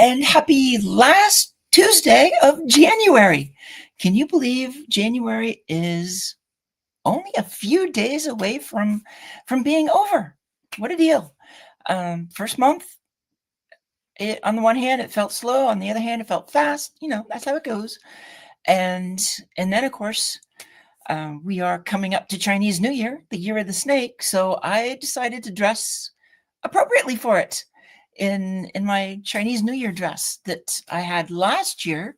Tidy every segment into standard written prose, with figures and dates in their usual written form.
and happy last Tuesday of January. Can you believe January is only a few days away from being over? What a deal. First month, on the one hand, it felt slow. On the other hand, it felt fast. That's how it goes. And then, of course, we are coming up to Chinese New Year, the year of the snake. So I decided to dress appropriately for it in my Chinese New Year dress that I had last year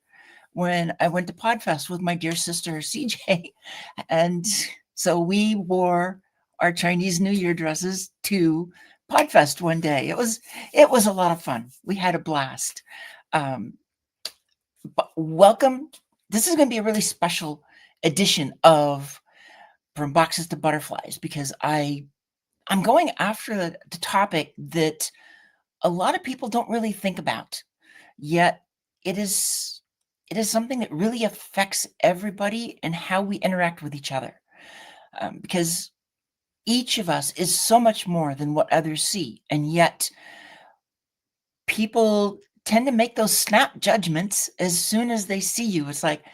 when I went to Podfest with my dear sister CJ. And so we wore our Chinese New Year dresses to Podfest one day. It was a lot of fun. We had a blast. But welcome. This is going to be a really special edition of From Boxes to Butterflies, because I'm going after the topic that a lot of people don't really think about, yet it is something that really affects everybody and how we interact with each other, because each of us is so much more than what others see, and yet people tend to make those snap judgments as soon as they see you. It's like,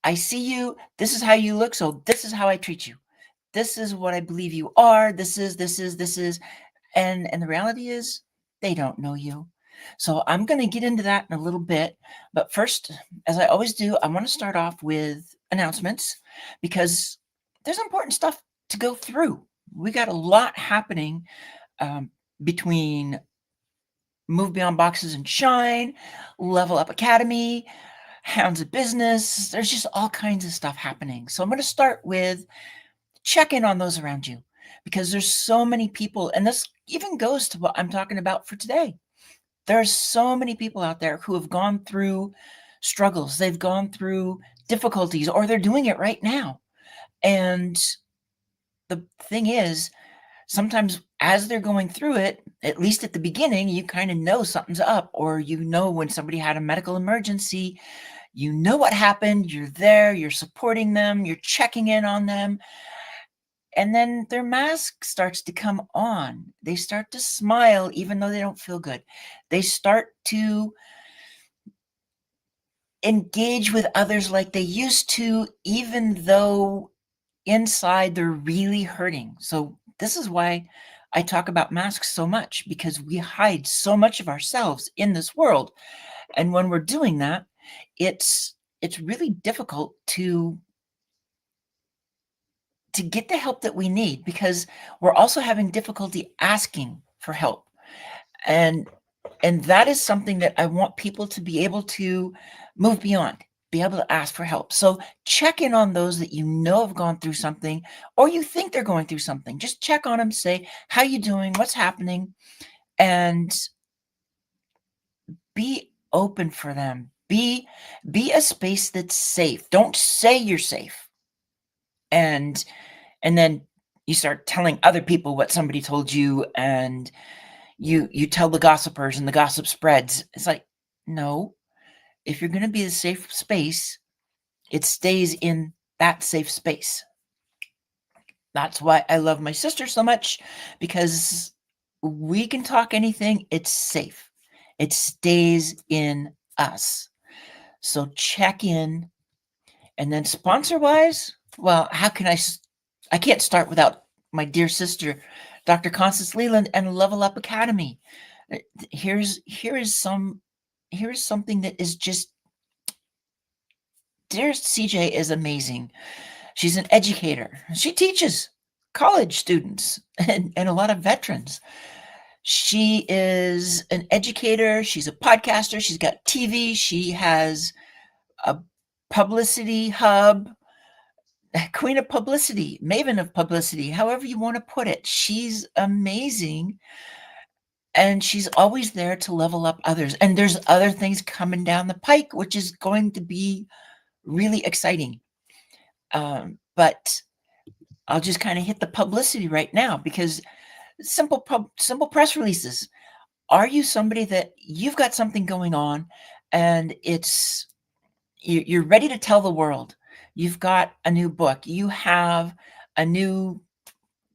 I see you, this is how you look, so this is how I treat you. This is what I believe you are. This is, and the reality is they don't know you. So I'm going to get into that in a little bit. But first, as I always do, I want to start off with announcements, because there's important stuff to go through. We got a lot happening between Move Beyond Boxes and Shine, Level Up Academy, Hounds of Business. There's just all kinds of stuff happening. So I'm going to start with check in on those around you, because there's so many people, and this even goes to what I'm talking about for today. There's so many people out there who have gone through struggles. They've gone through difficulties, or they're doing it right now. And the thing is, sometimes as they're going through it, at least at the beginning, you kind of know something's up, or when somebody had a medical emergency, what happened, you're there, you're supporting them, you're checking in on them. And then their mask starts to come on. They start to smile, even though they don't feel good. They start to engage with others like they used to, even though inside they're really hurting. So this is why I talk about masks so much, because we hide so much of ourselves in this world. And when we're doing that, it's really difficult to get the help that we need, because we're also having difficulty asking for help. And that is something that I want people to be able to move beyond, be able to ask for help. So check in on those that have gone through something, or you think they're going through something. Just check on them, say, how you doing? What's happening? And be open for them. Be a space that's safe. Don't say you're safe. And then you start telling other people what somebody told you, and you tell the gossipers, and the gossip spreads. It's like, no, if you're going to be a safe space, it stays in that safe space. That's why I love my sister so much, because we can talk anything. It's safe. It stays in us. So check in. And then sponsor-wise, well, how can I can't start without my dear sister, Dr. Constance LEYLAND and Level Up Academy. Here is something that is just, dear CJ is amazing. She's an educator. She teaches college students and a lot of veterans. She is an educator. She's a podcaster. She's got TV. She has a publicity hub, queen of publicity, maven of publicity, however you want to put it. She's amazing. And she's always there to level up others. And there's other things coming down the pike, which is going to be really exciting. But I'll just kind of hit the publicity right now, because simple press releases. Are you somebody that you've got something going on, and you're ready to tell the world? You've got a new book. You have a new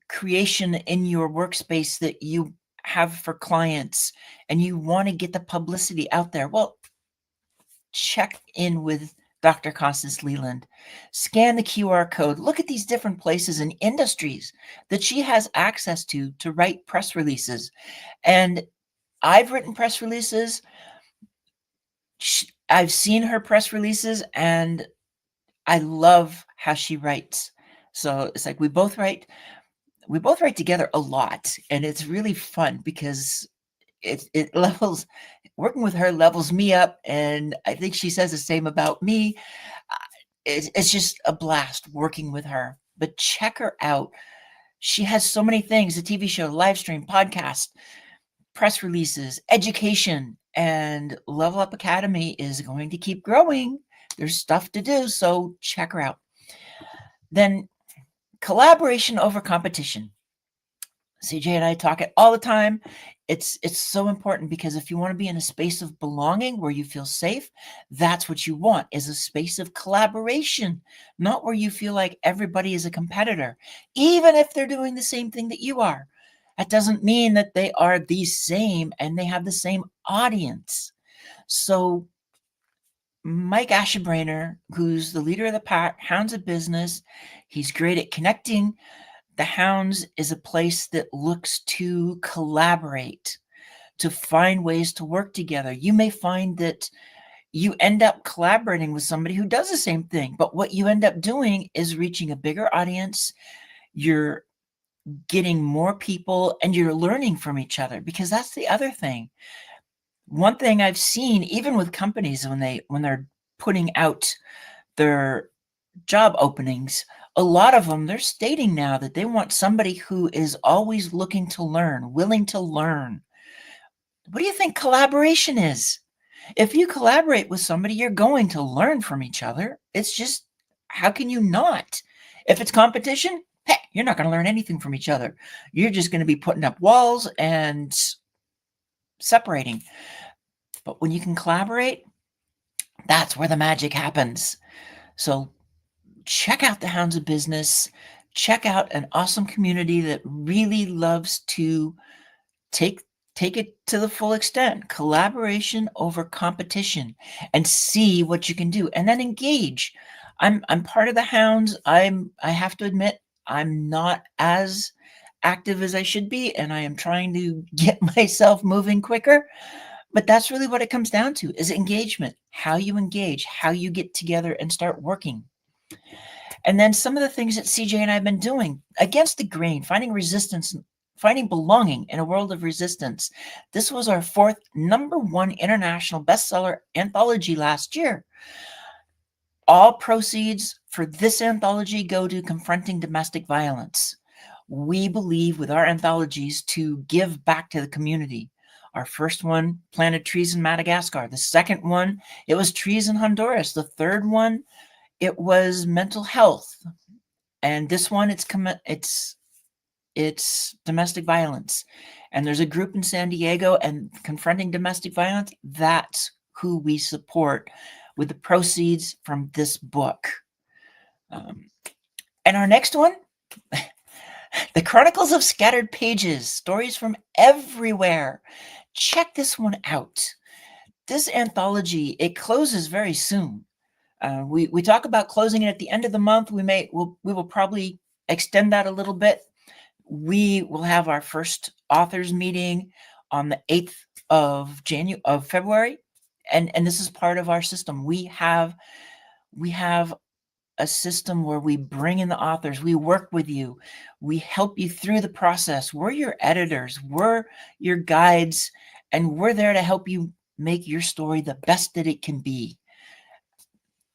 creation in your workspace that you have for clients and you want to get the publicity out there, well, check in with Dr. Constance LEYLAND. Scan the QR code. Look at these different places and industries that she has access to write press releases. And I've written press releases. I've seen her press releases, and I love how she writes. So it's like we both write together a lot, and it's really fun because it levels working with her levels me up, and I think she says the same about me. It's just a blast working with her. But check her out. She has so many things: a TV show, live stream, podcast, press releases, education, and Level Up Academy is going to keep growing. There's stuff to do, so check her out. Then collaboration over competition. CJ and I talk it all the time. It's so important because if you want to be in a space of belonging where you feel safe, that's what you want, is a space of collaboration, not where you feel like everybody is a competitor, even if they're doing the same thing that you are. That doesn't mean that they are the same and they have the same audience. So Mike Ashebrainer, who's the leader of the pack, Hounds of Business, he's great at connecting. The Hounds is a place that looks to collaborate, to find ways to work together. You may find that you end up collaborating with somebody who does the same thing, but what you end up doing is reaching a bigger audience. You're getting more people and you're learning from each other, because that's the other thing. One thing I've seen, even with companies, when they're putting out their job openings, a lot of them, they're stating now that they want somebody who is always looking to learn, willing to learn. What do you think collaboration is? If you collaborate with somebody, you're going to learn from each other. It's just, how can you not? If it's competition, heck, you're not going to learn anything from each other. You're just going to be putting up walls and separating. But when you can collaborate, that's where the magic happens. So check out the Hounds of Business. Check out an awesome community that really loves to take it to the full extent. Collaboration over competition, and see what you can do, and then engage. I'm part of the Hounds. I have to admit, I'm not as active as I should be, and I am trying to get myself moving quicker. But that's really what it comes down to, is engagement. How you engage, how you get together and start working. And then some of the things that CJ and I have been doing: against the grain, finding resistance, finding belonging in a world of resistance. This was our 4th #1 international bestseller anthology last year. All proceeds for this anthology go to confronting domestic violence. We believe with our anthologies to give back to the community. Our first one planted trees in Madagascar. The second one, it was trees in Honduras. The third one, it was mental health. And this one, it's domestic violence. And there's a group in San Diego, and confronting domestic violence, that's who we support with the proceeds from this book. And our next one, The Chronicles of Scattered Pages, Stories from Everywhere. Check this one out. This anthology, it closes very soon. We talk about closing it at the end of the month. We will probably extend that a little bit. We will have our first authors meeting on the 8th of February, and this is part of our system. We have a system where we bring in the authors, we work with you, we help you through the process. We're your editors, we're your guides, and we're there to help you make your story the best that it can be.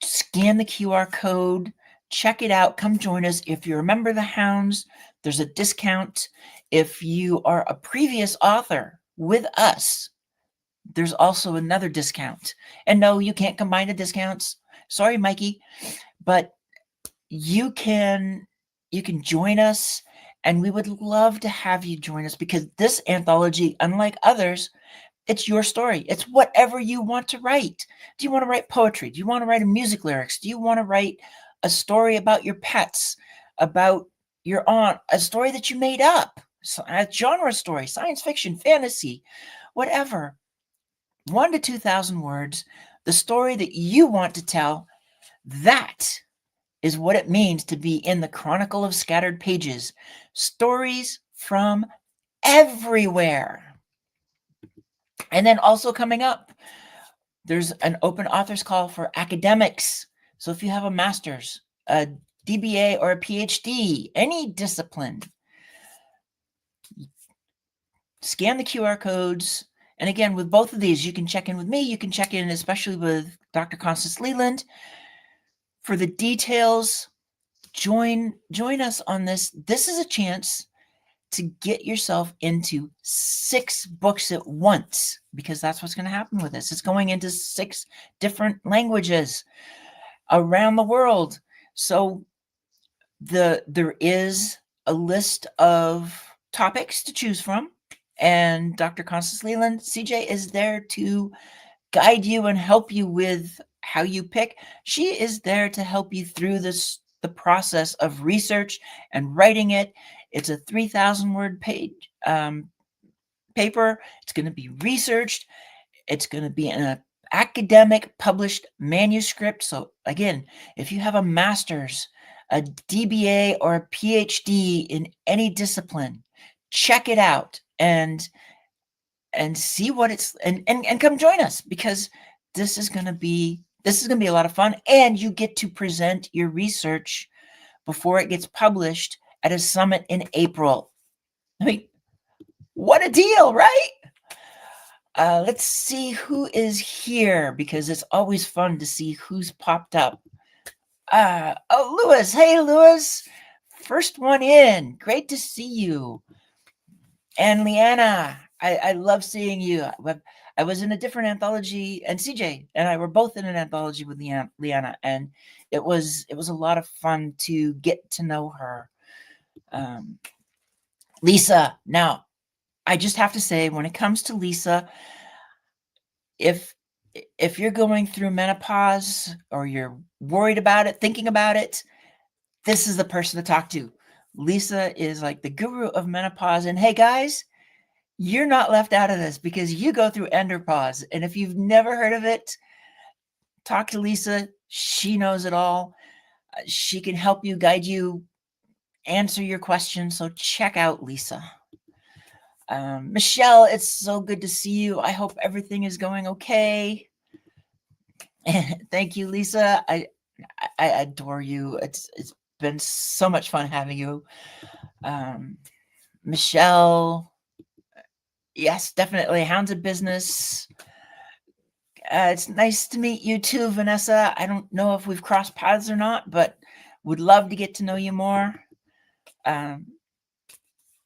Scan the QR code, check it out, come join us. If you're a member of the Hounds, there's a discount. If you are a previous author with us, there's also another discount. And no, you can't combine the discounts. Sorry, Mikey, but you can join us, and we would love to have you join us, because this anthology, unlike others, it's your story. It's whatever you want to write. Do you want to write poetry? Do you want to write a music lyrics? Do you want to write a story about your pets, about your aunt, a story that you made up? genre story, science fiction, fantasy, whatever. 1 to 2,000 words, the story that you want to tell. That is what it means to be in the Chronicle of Scattered Pages. Stories from everywhere. And then also coming up, there's an open authors call for academics. So if you have a master's, a DBA, or a PhD, any discipline, scan the QR codes. And again, with both of these, you can check in with me. You can check in especially with Dr. Constance LEYLAND. For the details, join us on this. This is a chance to get yourself into 6 books at once, because that's what's going to happen with this. It's going into 6 different languages around the world. So there is a list of topics to choose from, and Dr. Constance LEYLAND, CJ, is there to guide you and help you with how you pick. She is there to help you through the process of research and writing it. It's a 3,000 word page paper. It's going to be researched. It's going to be in an academic published manuscript. So again, if you have a master's, a DBA, or a PhD in any discipline, check it out and see what it's and come join us, because this is going to be a lot of fun, and you get to present your research before it gets published at a summit in April. I mean, what a deal, right? Let's see who is here, because it's always fun to see who's popped up. Oh, Lewis. Hey, Lewis. First one in. Great to see you. And Leanna, I love seeing you. I was in a different anthology, and CJ and I were both in an anthology with Leanna, and it was a lot of fun to get to know her. Lisa, now, I just have to say, when it comes to Lisa, if you're going through menopause, or you're worried about it, thinking about it, this is the person to talk to. Lisa is like the guru of menopause. And hey, guys, you're not left out of this, because you go through andropause. And if you've never heard of it, talk to Lisa. She knows it all. She can help you, guide you, answer your questions. So check out Lisa. Michelle, it's so good to see you. I hope everything is going okay. Thank you, Lisa. I adore you. It's been so much fun having you. Michelle, yes, definitely. Hounds of Business. It's nice to meet you too, Vanessa. I don't know if we've crossed paths or not, but would love to get to know you more.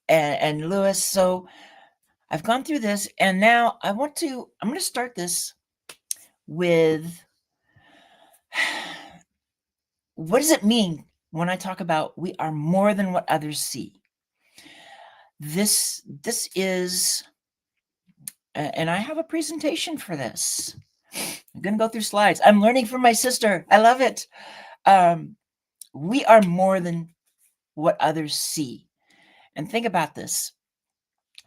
And Lewis. So I've gone through this, and now I'm going to start this with, what does it mean when I talk about we are more than what others see? This is, and I have a presentation for this. I'm going to go through slides. I'm learning from my sister. I love it. We are more than what others see. And think about this.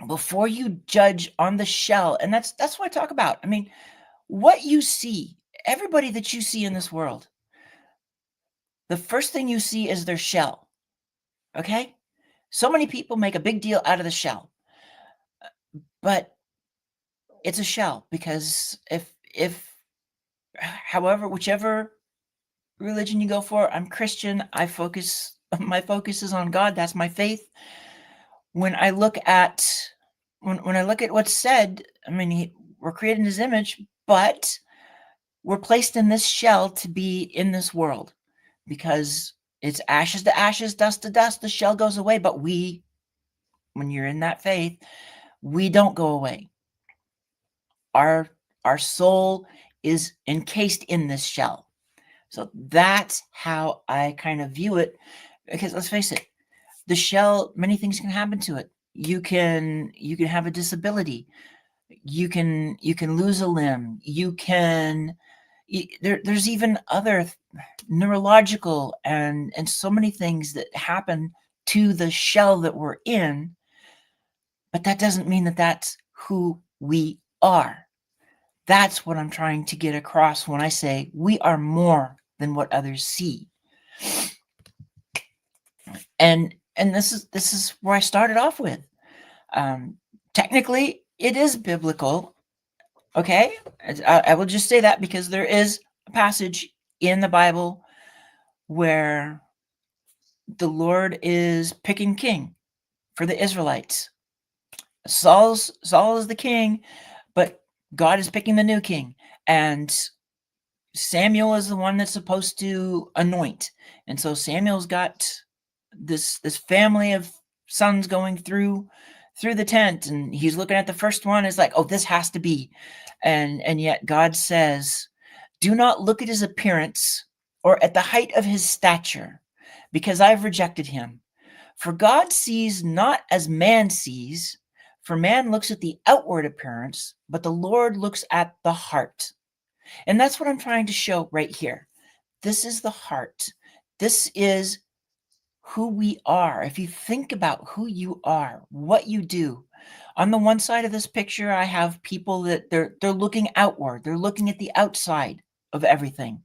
Before you judge on the shell, and that's what I talk about. I mean, what you see, everybody that you see in this world, the first thing you see is their shell. Okay? So many people make a big deal out of the shell. But it's a shell, because however, whichever religion you go for, I'm Christian. my focus is on God. That's my faith. When I look at what's said, I mean, we're created in His image, but we're placed in this shell to be in this world, because it's ashes to ashes, dust to dust. The shell goes away, but when you're in that faith, we don't go away. Our soul is encased in this shell. So that's how I kind of view it, because let's face it, the shell, many things can happen to it. You can have a disability. You can lose a limb. There's even other neurological and so many things that happen to the shell that we're in. But that doesn't mean that that's who we are. That's what I'm trying to get across when I say we are more than what others see. And this is where I started off with. Technically, it is biblical. Okay, I will just say that because there is a passage in the Bible where the Lord is picking king for the Israelites. Saul is the king, but God is picking the new king, and Samuel is the one that's supposed to anoint. And so Samuel's got this family of sons going through the tent, and he's looking at the first one. It's like, oh, this has to be. And yet God says, do not look at his appearance or at the height of his stature, because I've rejected him. For God sees not as man sees, for man looks at the outward appearance, but the Lord looks at the heart. And that's what I'm trying to show right here. This is the heart. This is who we are. If you think about who you are, what you do. On the one side of this picture, I have people that they're looking outward. They're looking at the outside of everything.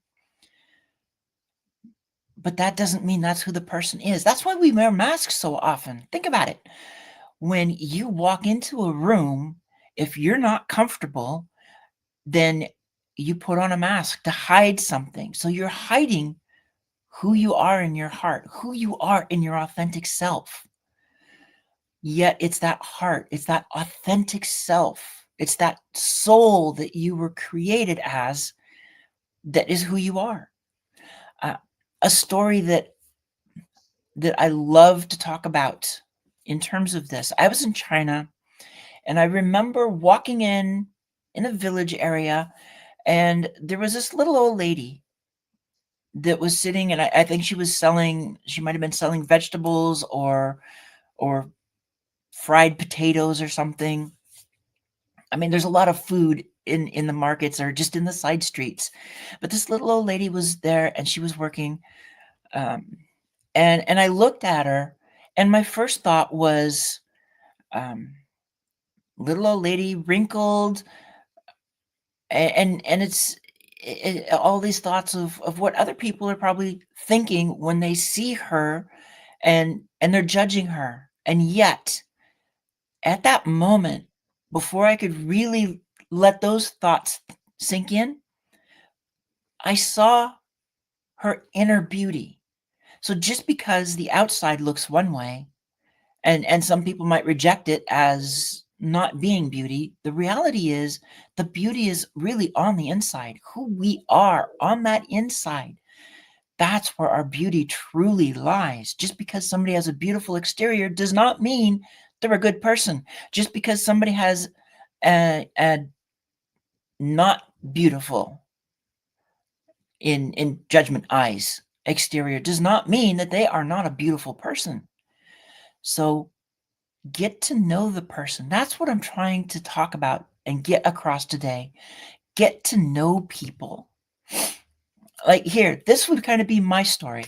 But that doesn't mean that's who the person is. That's why we wear masks so often. Think about it. When you walk into a room, if you're not comfortable, then you put on a mask to hide something. So you're hiding who you are in your heart, who you are in your authentic self. Yet it's that heart, it's that authentic self, it's that soul that you were created as that is who you are. A story that I love to talk about in terms of this. I was in China, and I remember walking in a village area, and there was this little old lady that was sitting, and I think she might have been selling vegetables or fried potatoes or something. I mean, there's a lot of food in the markets or just in the side streets. But this little old lady was there, and she was working. And I looked at her, and my first thought was, little old lady, wrinkled, and it's all these thoughts of what other people are probably thinking when they see her, and they're judging her. And yet, at that moment, before I could really let those thoughts sink in, I saw her inner beauty. So just because the outside looks one way, and some people might reject it as not being beauty, the reality is the beauty is really on the inside. Who we are on that inside, that's where our beauty truly lies. Just because somebody has a beautiful exterior does not mean they're a good person. Just because somebody has a not beautiful in judgment eyes exterior does not mean that they are not a beautiful person. So get to know the person. That's what I'm trying to talk about and get across today. Get to know people. Like here, this would kind of be my story.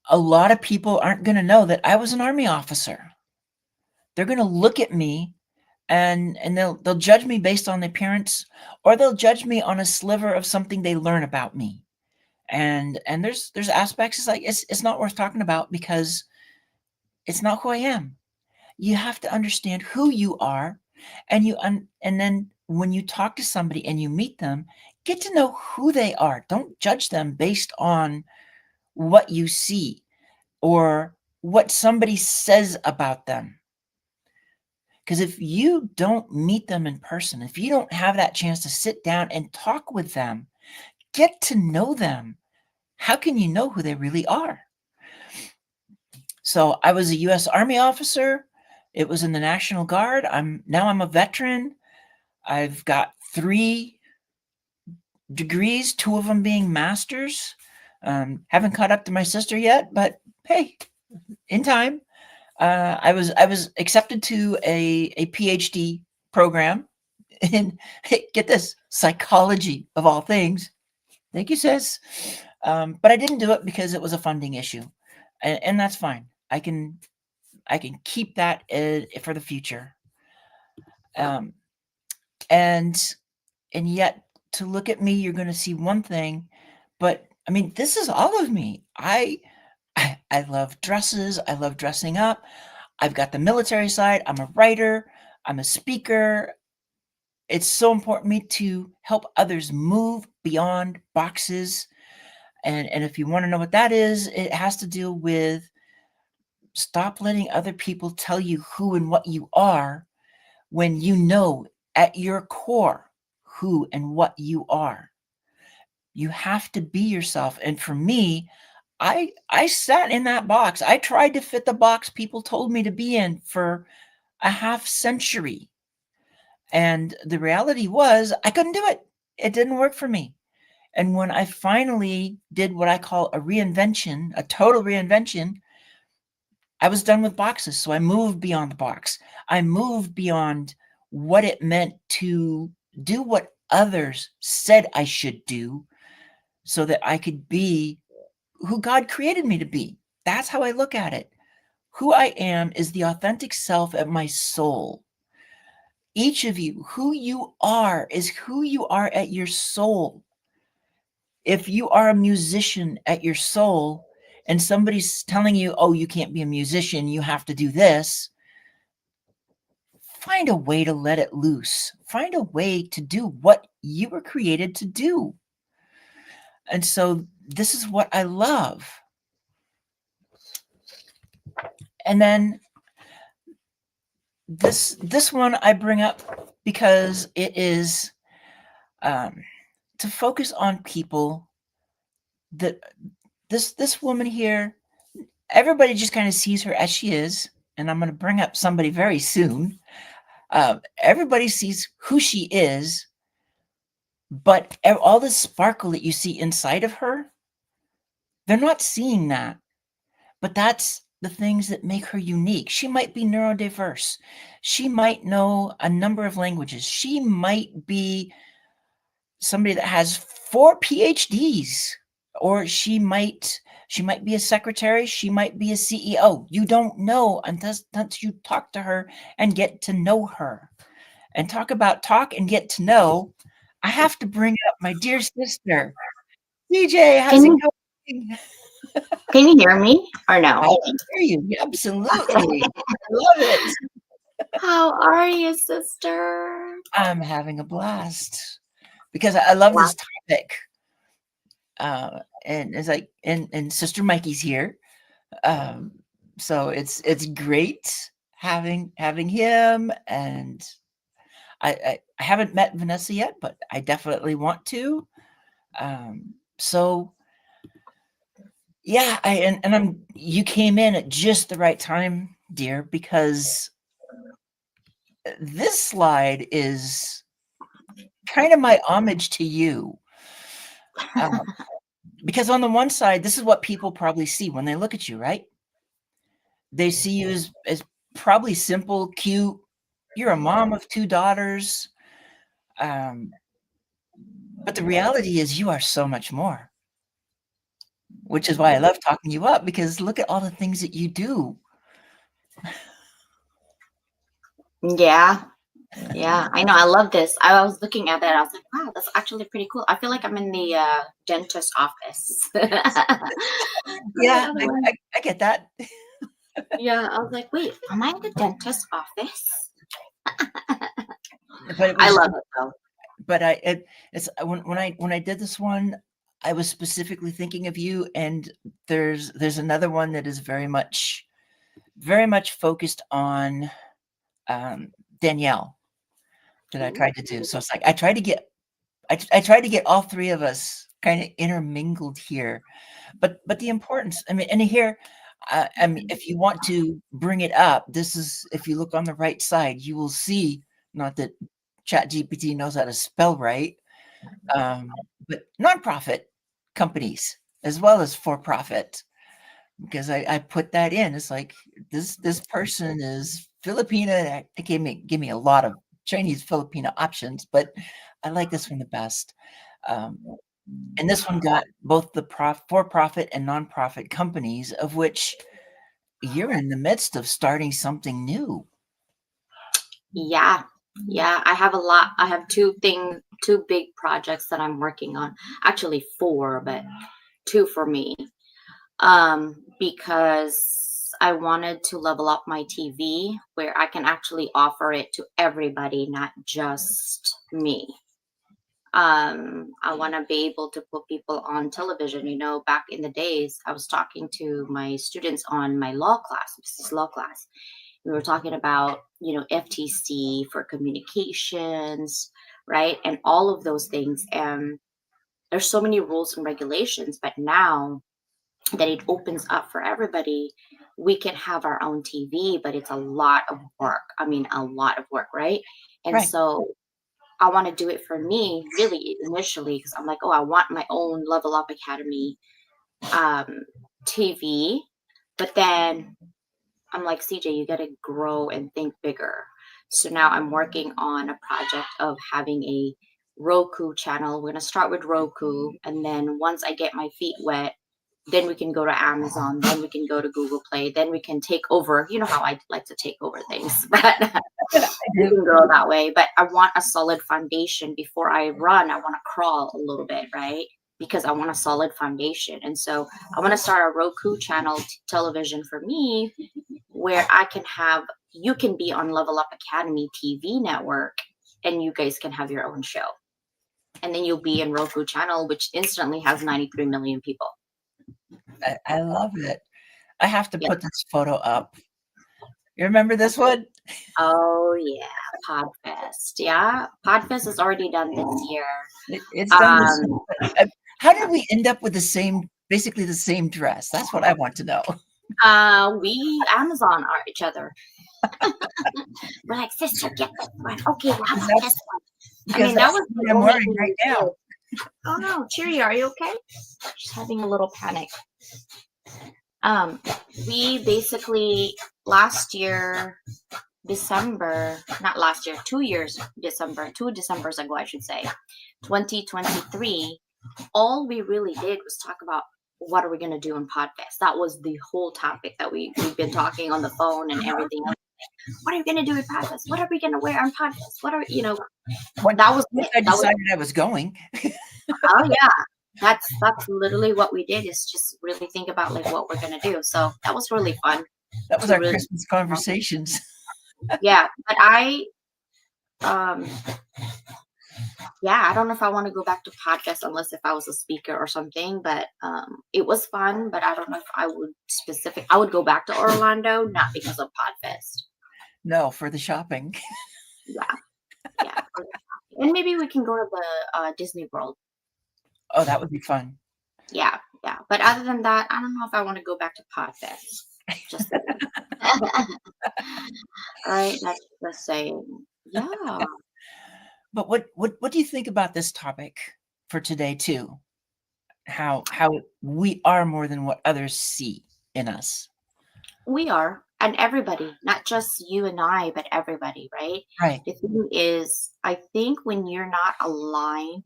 A lot of people aren't going to know that I was an Army officer. They're going to look at me and they'll judge me based on the appearance, or they'll judge me on a sliver of something they learn about me. And there's aspects, it's like it's not worth talking about because it's not who I am. You have to understand who you are, and then when you talk to somebody and you meet them, get to know who they are. Don't judge them based on what you see or what somebody says about them. Because if you don't meet them in person, if you don't have that chance to sit down and talk with them, get to know them, how can you know who they really are? So I was a U.S. Army officer. It was in the National Guard. I'm a veteran. I've got 3 degrees, 2 of them being masters. Haven't caught up to my sister yet, but hey, in time. I was accepted to a PhD program in, get this, psychology of all things. Thank you, sis. But I didn't do it because it was a funding issue, and that's fine. I can keep that for the future. Um, and yet to look at me, you're going to see one thing, but I mean, this is all of me. I love dresses. I love dressing up. I've got the military side. I'm a writer. I'm a speaker. It's so important to me to help others move beyond boxes. And if you want to know what that is, it has to do with stop letting other people tell you who and what you are when you know at your core who and what you are. You have to be yourself. And for me, I sat in that box. I tried to fit the box people told me to be in for a half century. And the reality was I couldn't do it. It didn't work for me. And when I finally did what I call a reinvention, a total reinvention, I was done with boxes. So I moved beyond the box. I moved beyond what it meant to do what others said I should do so that I could be who God created me to be. That's how I look at it. Who I am is the authentic self of my soul. Each of you, who you are is who you are at your soul. If you are a musician at your soul and somebody's telling you, oh, you can't be a musician, you have to do this, find a way to let it loose. Find a way to do what you were created to do. And so this is what I love. And then this one I bring up because it is to focus on people that this woman here, everybody just kind of sees her as she is. And I'm going to bring up somebody very soon. Everybody sees who she is, but all the sparkle that you see inside of her, they're not seeing that. But that's the things that make her unique. She might be neurodiverse. She might know a number of languages. She might be somebody that has 4 PhDs, or she might be a secretary. She might be a CEO. You don't know until you talk to her and get to know her. And talk and get to know. I have to bring up my dear sister, DJ. How's it going? Can you hear me or no? I can hear you. Absolutely. I love it. How are you, sister? I'm having a blast because I love this topic. And it's like, and Sister Mikey's here. So it's great having him. And I haven't met Vanessa yet, but I definitely want to. So yeah, you came in at just the right time, dear, because this slide is kind of my homage to you. Because on the one side, this is what people probably see when they look at you, right? They see you as probably simple, cute. You're a mom of 2 daughters. But the reality is you are so much more, which is why I love talking you up, because look at all the things that you do. Yeah. Yeah, I know. I love this. I was looking at that. I was like, wow, that's actually pretty cool. I feel like I'm in the dentist office. Yeah, I get that. Yeah, I was like, wait, am I in the dentist office? But I love it though. But it's when I did this one, I was specifically thinking of you. And there's another one that is very much focused on Danielle that I tried to do. So it's like I tried to get all 3 of us kind of intermingled here. But the importance, I mean, and here, I mean, if you want to bring it up, this is, if you look on the right side, you will see, not that ChatGPT knows how to spell right, but nonprofit companies as well as for-profit, because I put that in. It's like this person is Filipina. It gave me a lot of Chinese Filipino options, but I like this one the best. And this one got both the for-profit and nonprofit companies, of which you're in the midst of starting something new. Yeah. Yeah. I have a lot. I have two big projects that I'm working on. Actually, four, but two for me. Because I wanted to level up my TV where I can actually offer it to everybody, not just me. I want to be able to put people on television. Back in the days, I was talking to my students on my law class, business law class. We were talking about, FTC for communications, right? And all of those things. And there's so many rules and regulations, but now that it opens up for everybody, we can have our own TV, but it's a lot of work. I mean, a lot of work, right? And Right. so I want to do it for me really initially because I'm like, oh, I want my own Level Up Academy um, TV. But then I'm like, CJ, you got to grow and think bigger. So now I'm working on a project of having a Roku channel. We're going to start with Roku. And then once I get my feet wet, then we can go to Amazon, then we can go to Google Play, then we can take over. You know how I like to take over things, but we can go that way. But I want a solid foundation before I run. I want to crawl a little bit, right? Because I want a solid foundation. And so I want to start a Roku channel television for me where you can be on Level Up Academy TV network and you guys can have your own show. And then you'll be in Roku channel, which instantly has 93 million people. I love it. I have to Yeah. put this photo up. You remember this one? Oh yeah, Podfest. Yeah, Podfest is already done this year. It's done this. Um, How did we end up with basically the same dress? That's what I want to know. we Amazon are each other. We're like, sister, get this one. Okay, well, how about this one? I mean, that was what the I'm only wearing thing right we now. did. Oh no, Cheery, are you okay? She's having a little panic. We basically last year, December, not last year, 2 years, December, 2 Decembers ago, I should say, 2023, all we really did was talk about what are we going to do in Podfest. That was the whole topic that we've been talking on the phone and everything else. What are we going to do in Podfest? What are we going to wear on Podfest? What are, that was Once it. I decided I was going. Oh yeah. That's literally what we did is just really think about like what we're going to do. So that was really fun. That was To our really, Christmas conversations. yeah, but um, yeah, I don't know if I want to go back to podcast unless if I was a speaker or something, but it was fun, but I don't know if I would go back to Orlando, not because of Podfest. No, for the shopping. Yeah. Yeah. And maybe we can go to the Disney World. Oh, that would be fun. Yeah. Yeah. But other than that, I don't know if I want to go back to Podfest. Just right. That's the saying. Yeah. But what do you think about this topic for today too? How we are more than what others see in us. We are. And everybody, not just you and I, but everybody, right? Right. The thing is, I think when you're not aligned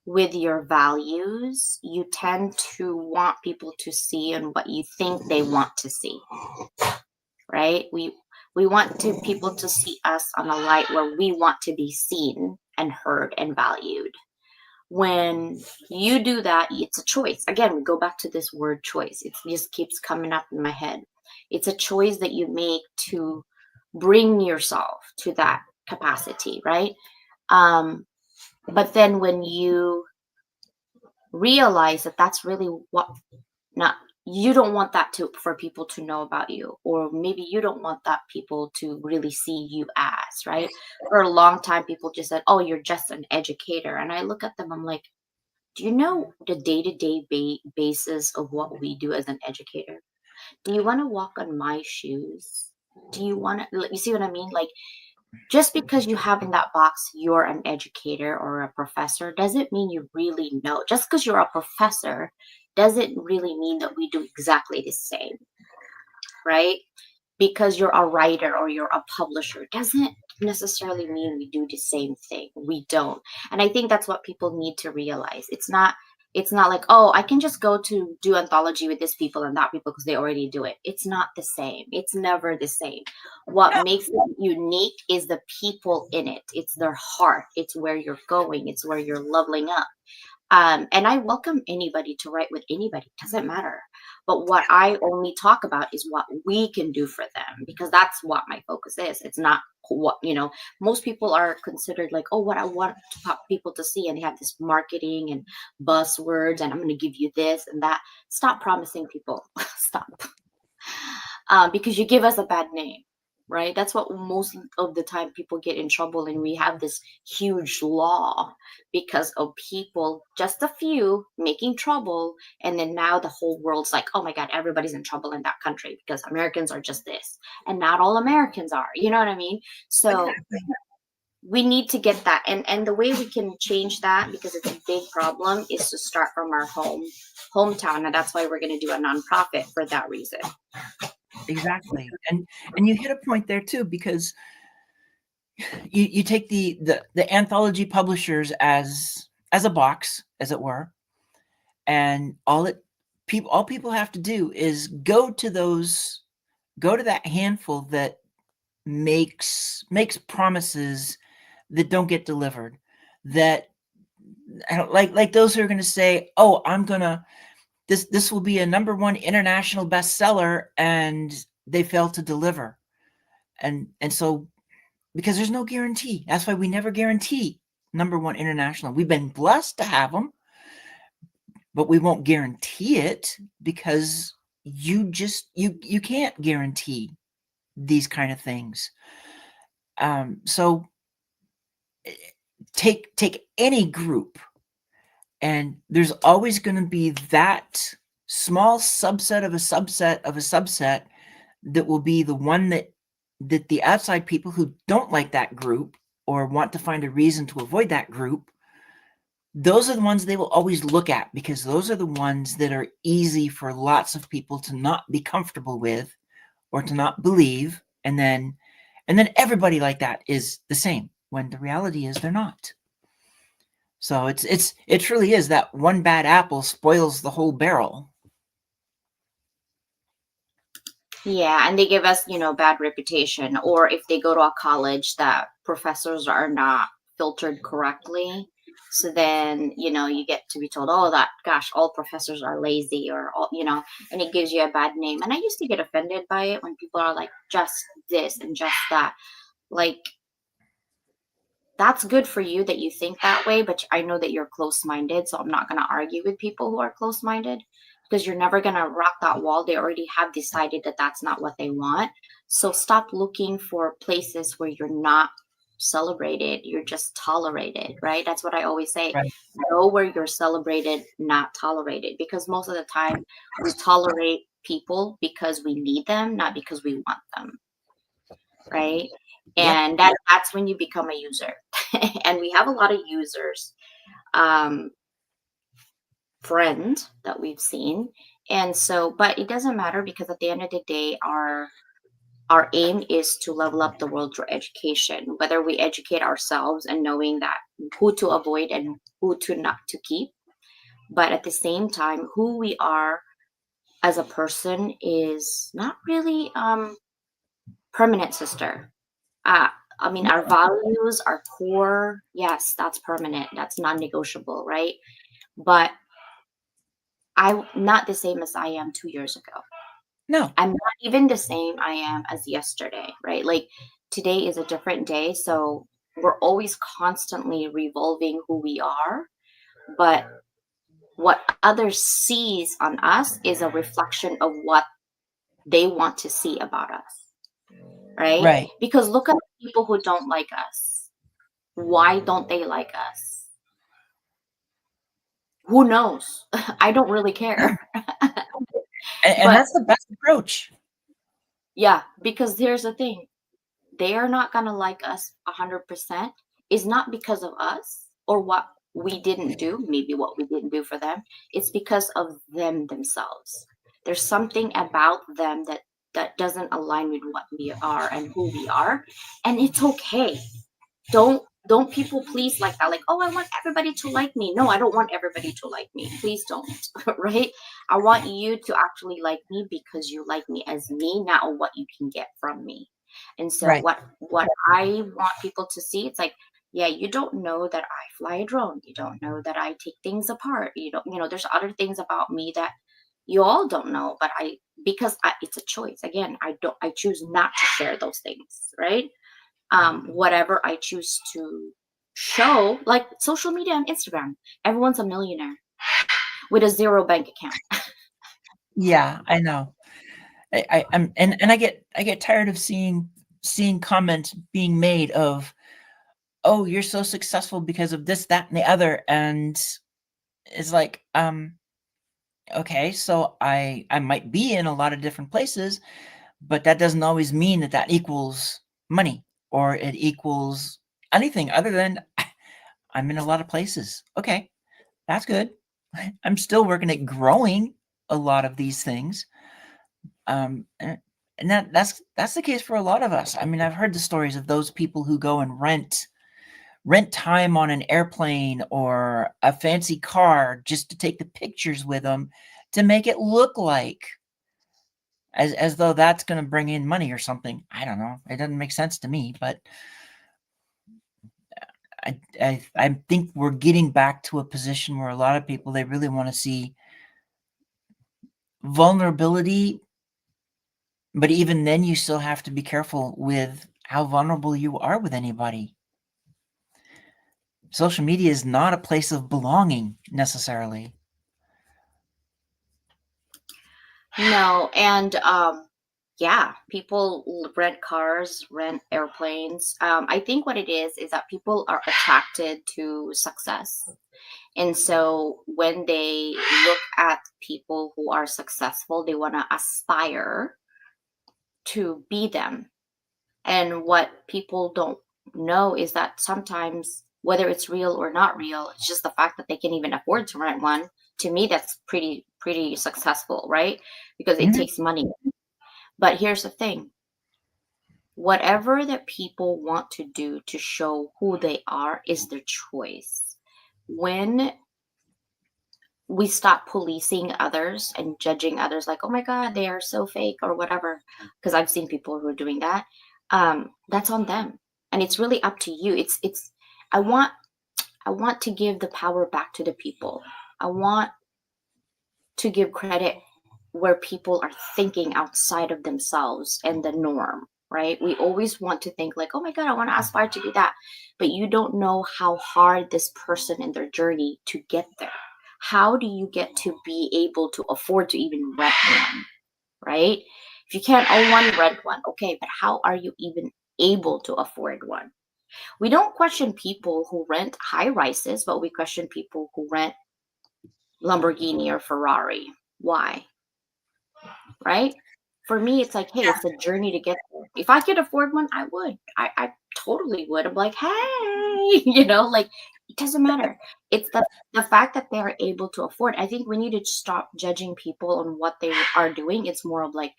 with your values, you tend to want people to see and what you think they want to see, right? We want people to see us on a light where we want to be seen and heard and valued. When you do that, it's a choice. Again, we go back to this word choice. It just keeps coming up in my head. It's a choice that you make to bring yourself to that capacity, right? But then when you realize that that's really what not you don't want that for people to know about you, or maybe you don't want that people to really see you as, right? For a long time people just said, oh, you're just an educator, and I look at them, I'm like, do you know the day-to-day basis of what we do as an educator? Do you want to walk on my shoes? Do you want to, you see what I mean? Like, just because you have in that box you're an educator or a professor doesn't mean you really know. Just because you're a professor doesn't really mean that we do exactly the same, right? Because you're a writer or you're a publisher doesn't necessarily mean we do the same thing. We don't. And I think that's what people need to realize. It's not It's not like, oh, I can just go to do anthology with this people and that people because they already do it. It's not the same. It's never the same. What No. makes it unique is the people in it. It's their heart. It's where you're going. It's where you're leveling up. And I welcome anybody to write with anybody. It doesn't matter. But what I only talk about is what we can do for them, because that's what my focus is. It's not what, most people are considered like, oh, what I want people to see. And they have this marketing and buzzwords, and I'm going to give you this and that. Stop promising people. Stop. Because you give us a bad name, right? That's what most of the time people get in trouble. And we have this huge law because of people, just a few, making trouble. And then now the whole world's like, oh my God, everybody's in trouble in that country because Americans are just this. And not all Americans are. You know what I mean? So Exactly. we need to get that. And the way we can change that, because it's a big problem, is to start from our hometown. And that's why we're going to do a nonprofit for that reason. Exactly. And you hit a point there too, because you take the anthology publishers as a box, as it were, and all people have to do is go to that handful that makes promises that don't get delivered, that I don't like those who are going to say, oh, this will be a #1 international bestseller, and they fail to deliver. And so, because there's no guarantee, that's why we never guarantee #1 international. We've been blessed to have them, but we won't guarantee it, because you can't guarantee these kind of things. So take any group, and there's always going to be that small subset of a subset of a subset that will be the one that the outside people who don't like that group or want to find a reason to avoid that group, those are the ones they will always look at, because those are the ones that are easy for lots of people to not be comfortable with or to not believe. And then everybody like that is the same, when the reality is they're not. So it truly is that one bad apple spoils the whole barrel. Yeah, and they give us, bad reputation. Or if they go to a college that professors are not filtered correctly, so then, you get to be told, oh, that, gosh, all professors are lazy, or all, and it gives you a bad name. And I used to get offended by it when people are like, just this and just that. Like, that's good for you that you think that way, but I know that you're close-minded, so I'm not going to argue with people who are close-minded, because you're never going to rock that wall. They already have decided that that's not what they want. So stop looking for places where you're not celebrated, you're just tolerated, right? That's what I always say. Right. Know where you're celebrated, not tolerated, because most of the time we tolerate people because we need them, not because we want them, right? Yep. And that's when you become a user. And we have a lot of users, friend that we've seen. And so, but it doesn't matter, because at the end of the day, our aim is to level up the world through education, whether we educate ourselves and knowing that who to avoid and who to not to keep. But at the same time, who we are as a person is not really permanent, sister. I mean, our values, our core, yes, that's permanent. That's non-negotiable, right? But I'm not the same as I am 2 years ago. No. I'm not even the same I am as yesterday, right? Like, today is a different day. So we're always constantly revolving who we are. But what others sees on us is a reflection of what they want to see about us, right? Right. Because look at the people who don't like us. Why don't they like us? Who knows? I don't really care. And But that's the best approach. yeah, because here's the thing. They are not going to like us 100%. Is not because of us or what we didn't do, maybe what we didn't do for them. It's because of them themselves. There's something about them that doesn't align with what we are and who we are, and it's okay. Don't Don't people please like that. Like, oh, I want everybody to like me. No, I don't want everybody to like me. Please don't. Right? I want you to actually like me because you like me as me, not what you can get from me. And so Right. what I want people to see, it's like, yeah, you don't know that I fly a drone. You don't know that I take things apart. You don't, there's other things about me that you all don't know, but it's a choice. Again, I choose not to share those things, right? Whatever I choose to show, like social media and Instagram, everyone's a millionaire with a zero bank account. Yeah, I know. And I get tired of seeing comments being made of, oh, you're so successful because of this, that, and the other. And it's like, okay, so I might be in a lot of different places, but that doesn't always mean that that equals money or it equals anything other than I'm in a lot of places. Okay, that's good. I'm still working at growing a lot of these things. And that's the case for a lot of us. I mean, I've heard the stories of those people who go and rent time on an airplane or a fancy car just to take the pictures with them to make it look like as though that's going to bring in money or something. I don't know. It doesn't make sense to me, but I think we're getting back to a position where a lot of people, they really want to see vulnerability, but even then you still have to be careful with how vulnerable you are with anybody. Social media is not a place of belonging necessarily. No, and yeah, people rent cars, rent airplanes. I think what it is that people are attracted to success. And so when they look at people who are successful, they want to aspire to be them. And what people don't know is that sometimes, whether it's real or not real, it's just the fact that they can even afford to rent one. To me, that's pretty successful, right? Because it Mhm. takes money. But here's the thing: whatever that people want to do to show who they are is their choice. When we stop policing others and judging others, like, oh my God, they are so fake or whatever, because I've seen people who are doing that, that's on them. And it's really up to you. I want I want to give the power back to the people. I want to give credit where people are thinking outside of themselves and the norm, right? We always want to think like, oh my God, I want to aspire to do that. But you don't know how hard this person in their journey to get there. How do you get to be able to afford to even rent one, right? If you can't own one, rent one. Okay, but how are you even able to afford one? We don't question people who rent high rises, but we question people who rent Lamborghini or Ferrari. Why? Right? For me, it's like, hey, it's a journey to get there. If I could afford one, I would. I totally would. I'm like, hey, like it doesn't matter. It's the fact that they are able to afford. I think we need to stop judging people on what they are doing. It's more of like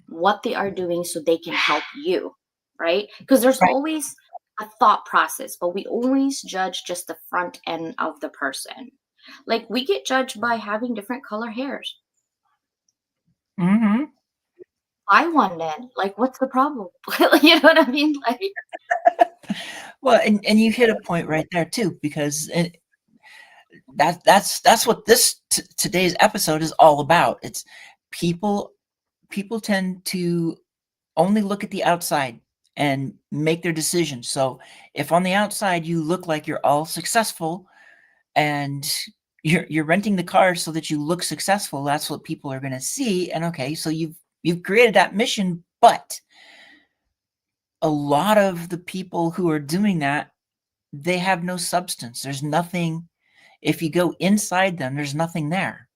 what they are doing so they can help you, right? Because there's Right. always a thought process, but we always judge just the front end of the person. Like we get judged by having different color hairs. Mhm. Buy one then. Like, what's the problem? You know what I mean? Like, Well, and you hit a point right there too, because that's what this today's episode is all about. It's people people tend to only look at the outside and make their decisions. So if on the outside you look like you're all successful and you're renting the car so that you look successful, that's what people are going to see. And okay, so you've created that mission, but a lot of the people who are doing that, they have no substance. There's nothing. If you go inside them, there's nothing there.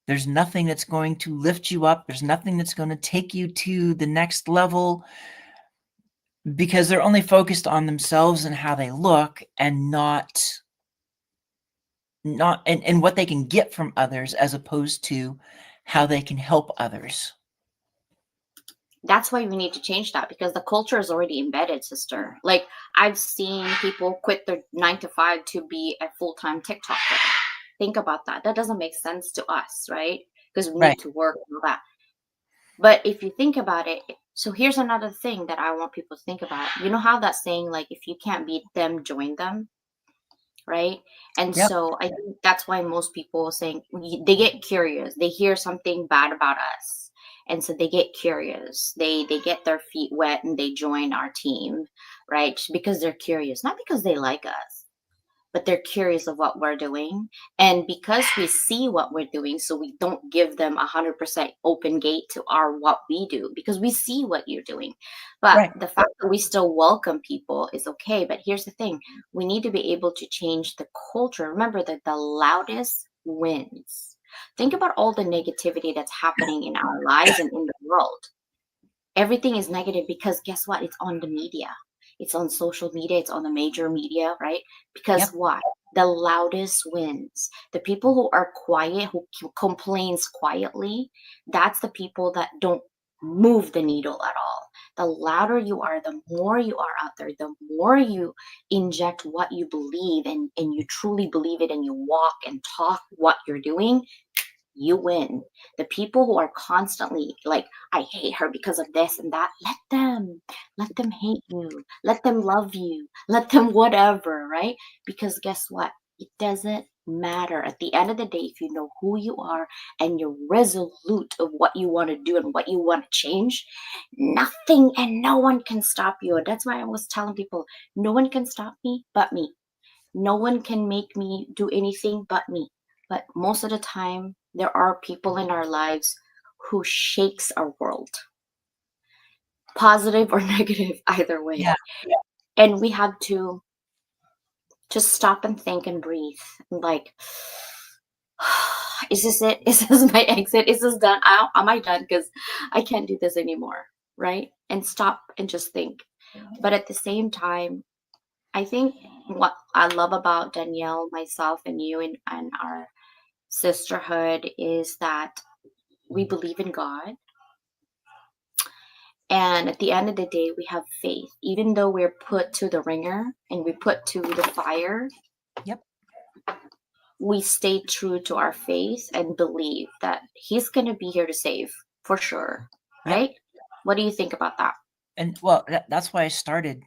There's nothing that's going to lift you up. There's nothing that's going to take you to the next level, because they're only focused on themselves and how they look, and not and what they can get from others, as opposed to how they can help others. That's why we need to change that, because the culture is already embedded, sister. Like, I've seen people quit their 9 to 5 to be a full-time TikToker. Think about that. That doesn't make sense to us, right? Because we Right. need to work and all that. But if you think about it, so here's another thing that I want people to think about. You know how that saying, like, if you can't beat them, join them, right? And Yep. so I think that's why most people saying they get curious. They hear something bad about us, and so they get curious. They get their feet wet and they join our team, right? Because they're curious, not because they like us, but they're curious of what we're doing. And because we see what we're doing, so we don't give them 100% open gate to our what we do, because we see what you're doing. But Right. the fact that we still welcome people is okay. But here's the thing, we need to be able to change the culture. Remember that the loudest wins. Think about all the negativity that's happening in our lives and in the world. Everything is negative because guess what? It's on the media. It's on social media. It's on the major media, right? Because Yep. why? The loudest wins. The people who are quiet, who complains quietly, that's the people that don't move the needle at all. The louder you are, the more you are out there, the more you inject what you believe, and you truly believe it, and you walk and talk what you're doing, you win. The people who are constantly like, I hate her because of this and that, let them hate you, let them love you, let them whatever, right? Because guess what? It doesn't matter. At the end of the day, if you know who you are and you're resolute of what you want to do and what you want to change, nothing and no one can stop you. And that's why I was telling people, no one can stop me but me. No one can make me do anything but me. But most of the time, there are people in our lives who shakes our world, positive or negative, either Yeah. way. And we have to just stop and think and breathe. Like, is this it? Is this my exit? Is this done? Am I done? Because I can't do this anymore, right? And stop and just think. But at the same time, I think what I love about Danielle, myself, and you, and our sisterhood is that we believe in God. And at the end of the day, we have faith. Even though we're put to the ringer and we put to the fire, Yep. we stay true to our faith and believe that He's going to be here to save for sure. Yep. Right? What do you think about that? And well, that's why I started.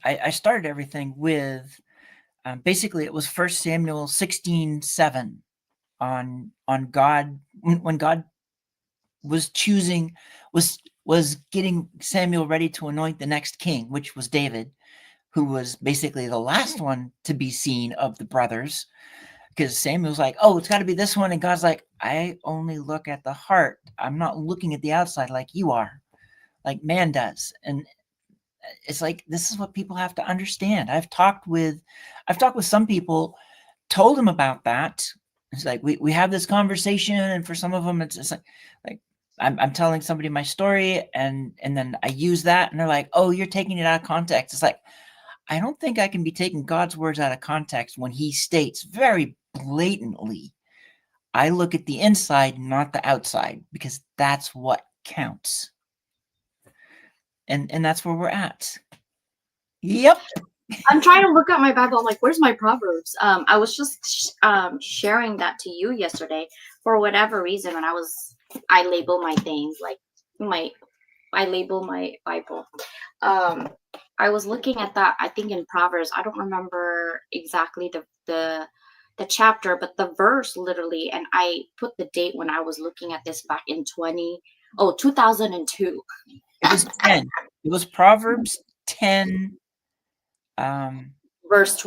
I started everything with basically it was First Samuel 16:7 on God when God was choosing was getting Samuel ready to anoint the next king, which was David, who was basically the last one to be seen of the brothers. Because Samuel's like, oh, it's got to be this one. And God's like, I only look at the heart. I'm not looking at the outside like you are, like man does. And it's like, this is what people have to understand. I've talked with some people, told them about that. It's like, we have this conversation. And for some of them, it's like I'm telling somebody my story and then I use that and they're like, oh, you're taking it out of context. It's like, I don't think I can be taking God's words out of context when he states very blatantly, I look at the inside, not the outside, because that's what counts. And that's where we're at. Yep. I'm trying to look at my Bible. I'm like, where's my Proverbs? I was just sharing that to you yesterday. For whatever reason, when I label my things like I label my Bible. Um, I was looking at that. I think in Proverbs. I don't remember exactly the chapter, but the verse literally. And I put the date when I was looking at this back in 2002. It was 10. It was Proverbs 10, Verse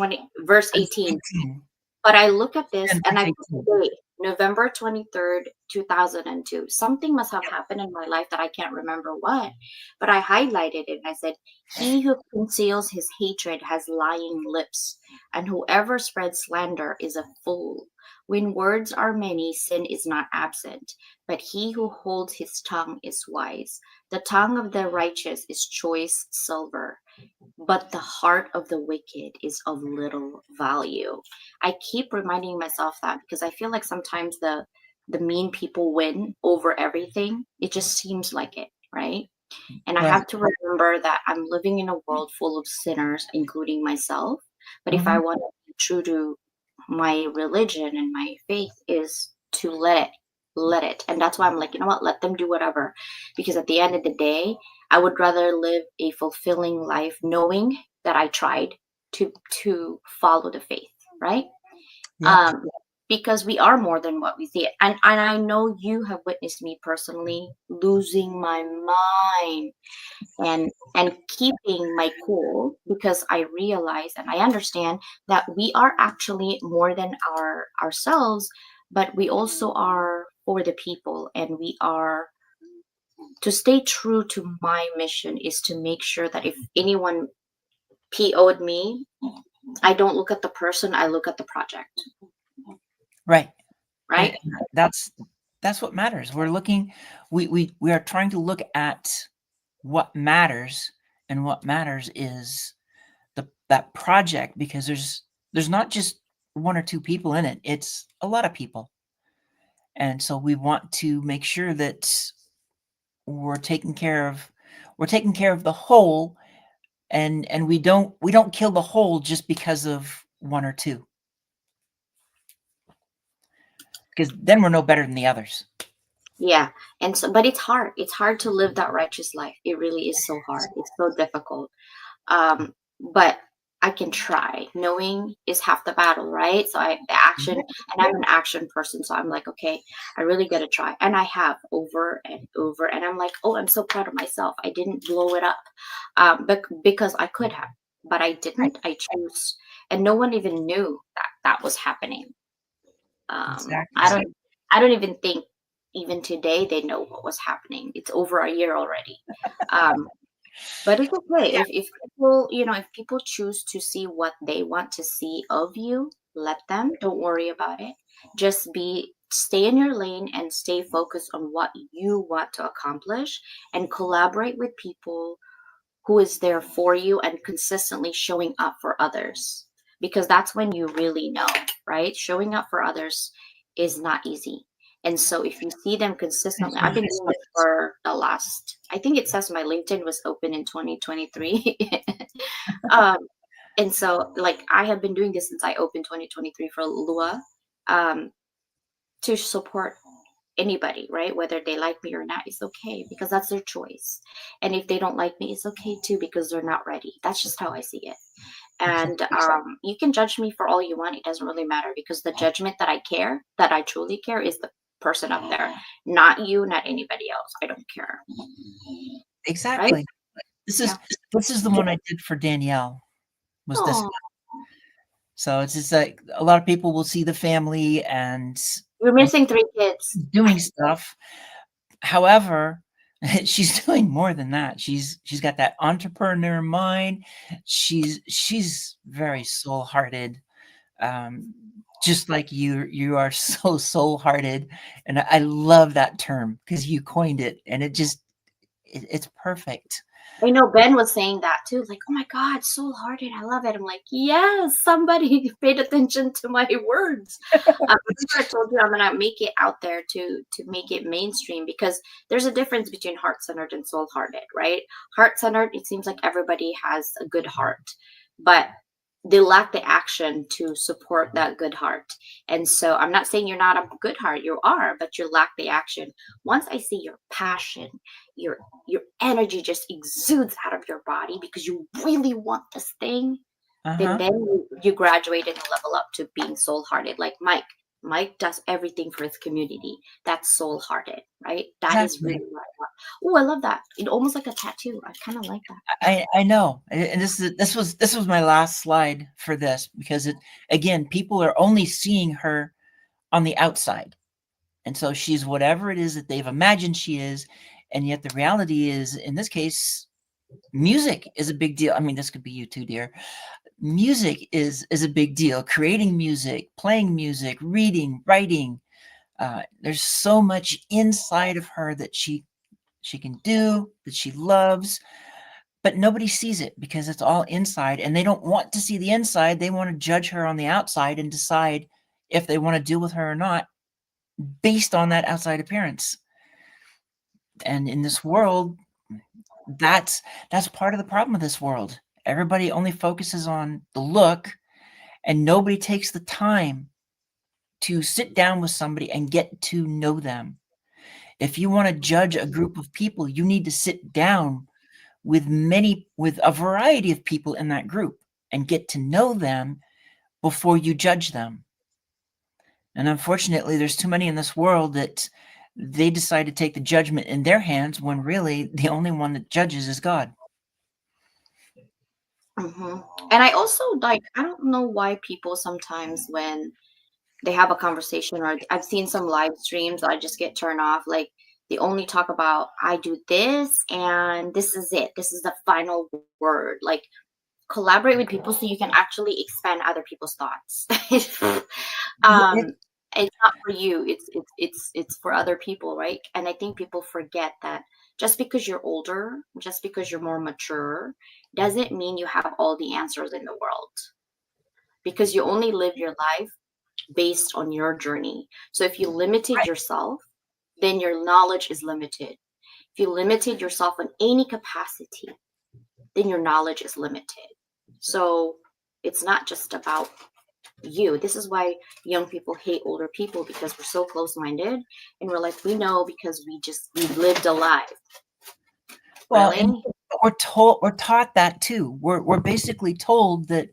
18. 18. But I look at this 10 and verse I put 18. the date, November 23rd, 2002. Something must have happened in my life that I can't remember what. But I highlighted it and I said, he who conceals his hatred has lying lips, and whoever spreads slander is a fool. When words are many, sin is not absent, but he who holds his tongue is wise. The tongue of the righteous is choice silver, but the heart of the wicked is of little value. I keep reminding myself that because I feel like sometimes the mean people win over everything. It just seems like it, right? And I Go ahead. have to remember that I'm living in a world full of sinners, including myself. But if I Mhm. want to be true to my religion and my faith, is to let it. And that's why I'm like, you know what, let them do whatever. Because at the end of the day, I would rather live a fulfilling life knowing that I tried to follow the faith, right? Yep. um, because we are more than what we see. And I know you have witnessed me personally losing my mind and keeping my cool, because I realize and I understand that we are actually more than ourselves, but we also are for the people, and we are to stay true to my mission is to make sure that if anyone PO'd me, I don't look at the person, I look at the project, Right. And right? that's what matters. We're looking we are trying to look at what matters, and what matters is that project, because there's not just one or two people in it. It's a lot of people. And so we want to make sure that we're taking care of the whole, and we don't kill the whole just because of one or two, because then we're no better than the others. Yeah. And so, but it's hard. It's hard to live that righteous life. It really is so hard. It's so difficult. But I can try. Knowing is half the battle, right? So the action, and I'm an action person. So I'm like, okay, I really got to try. And I have over and over. And I'm like, oh, I'm so proud of myself. I didn't blow it up. But because I could have, but I Right. didn't. I chose, and no one even knew that that was happening. I Exactly. don't even think even today they know what was happening. It's over a year already. Um, but it's okay if people, if people choose to see what they want to see of you, let them. Don't worry about it. Just stay in your lane and stay focused on what you want to accomplish, and collaborate with people who is there for you and consistently showing up for others, because that's when you really know, right? Showing up for others is not easy. And so if you see them consistently, I've been doing this for the last, I think it says my LinkedIn was open in 2023. um, and so like I have been doing this since I opened 2023 for Lua, um, to support anybody, right? Whether they like me or not, it's okay, because that's their choice. And if they don't like me, it's okay too, because they're not ready. That's just how I see it. And you can judge me for all you want. It doesn't really matter, because the judgment that I truly care, is the person up there, not you, not anybody else. I don't care, right? Exactly. This Yeah. is this is the one I did for Danielle, was this. Oh, So it's just like a lot of people will see the family you're and missing 3 kids. doing stuff. However, she's doing more than that. She's got that entrepreneur mind. She's very soul-hearted, um, just like you are so soul-hearted, and I love that term because you coined it, and it's perfect. I know Ben was saying that too. Like, oh my God, soul hearted. I love it. I'm like, yes, somebody paid attention to my words. Remember I told you I'm gonna make it out there to make it mainstream, because there's a difference between heart centered and soul hearted, right? Heart centered, it seems like everybody has a good heart, but they lack the action to support that good heart. And so I'm not saying you're not a good heart. You are, but you lack the action. Once I see your passion, your your energy just exudes out of your body because you really want this thing, Uh-huh. then you graduate and level up to being soul hearted, like Mike does everything for his community. That's soul hearted, right? That is really Exactly. what I want. Oh, I love that. It almost like a tattoo. I kind of like that. I know, and this was my last slide for this, because again, people are only seeing her on the outside, and so she's whatever it is that they've imagined she is, and yet the reality is, in this case, music is a big deal. I mean, this could be you too, dear. Music is a big deal. Creating music, playing music, reading, writing. There's so much inside of her that she can do, that she loves, but nobody sees it because it's all inside, and they don't want to see the inside. They want to judge her on the outside and decide if they want to deal with her or not based on that outside appearance. And in this world, that's part of the problem of this world. Everybody only focuses on the look, and nobody takes the time to sit down with somebody and get to know them. If you want to judge a group of people, you need to sit down with a variety of people in that group and get to know them before you judge them. And unfortunately, there's too many in this world that they decide to take the judgment in their hands when really the only one that judges is God. And I also like, I don't know why people sometimes when they have a conversation, or I've seen some live streams, I just get turned off. Like they only talk about, I do this and this is it. This is the final word. Like collaborate with people so you can actually expand other people's thoughts. um, it's not for you. It's for other people, right? And I think people forget that just because you're older, just because you're more mature, doesn't mean you have all the answers in the world. Because you only live your life based on your journey. So if you limited yourself, then your knowledge is limited. If you limited yourself in any capacity, then your knowledge is limited. So it's not just about you. This is why young people hate older people, because we're so close-minded and we're like, we know because we've lived a life. Well, Really? and we're taught that too. We're basically told that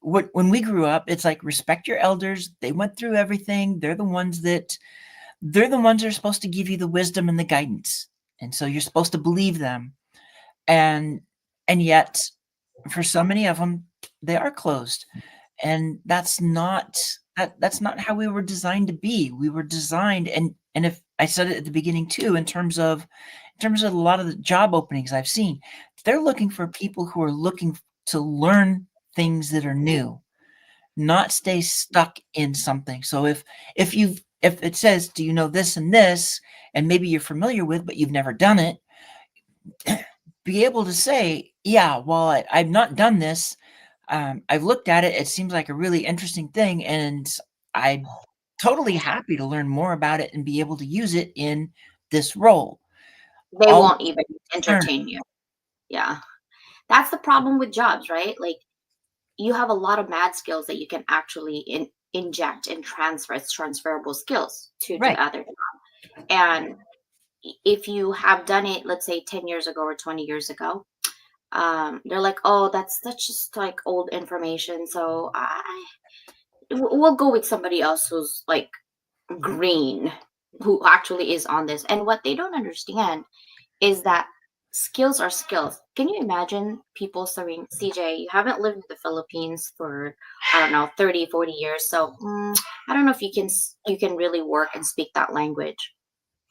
when we grew up, it's like respect your elders. They went through everything. They're the ones that are supposed to give you the wisdom and the guidance. And so you're supposed to believe them. And yet for so many of them, they are closed. And that's not how we were designed to be. We were designed, and if I said it at the beginning too, in terms of a lot of the job openings I've seen, they're looking for people who are looking to learn things that are new, not stay stuck in something. So if it says, do you know this and this, and maybe you're familiar with, but you've never done it, be able to say, yeah, well, I've not done this. I've looked at it. It seems like a really interesting thing, and I'm totally happy to learn more about it and be able to use it in this role. They All won't even entertain you. Yeah. That's the problem with jobs, right? Like you have a lot of mad skills that you can actually inject and transfer as transferable skills to right. other jobs. And if you have done it, let's say 10 years ago or 20 years ago, they're like, oh, that's just like old information. So we'll go with somebody else who's like green, who actually is on this. And what they don't understand is that skills are skills. Can you imagine people saying, CJ, you haven't lived in the Philippines for, I don't know, 30, 40 years. So I don't know if you can really work and speak that language.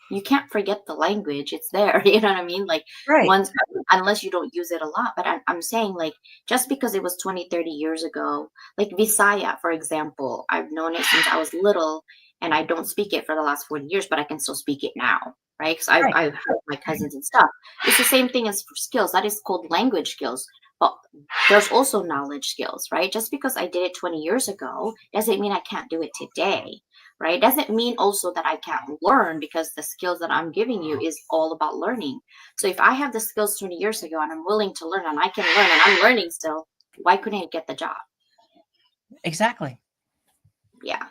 You can't forget the language. It's there. You know what I mean? Like Right. once, unless you don't use it a lot. But I'm saying like, just because it was 20, 30 years ago, like Visaya, for example, I've known it since I was little and I don't speak it for the last 40 years, but I can still speak it now. Right. Because I've heard my cousins and stuff. It's the same thing as for skills. That is called language skills. But there's also knowledge skills, right? Just because I did it 20 years ago doesn't mean I can't do it today, right? Doesn't mean also that I can't learn, because the skills that I'm giving you is all about learning. So if I have the skills 20 years ago and I'm willing to learn and I can learn and I'm learning still, why couldn't I get the job? Exactly. Yeah.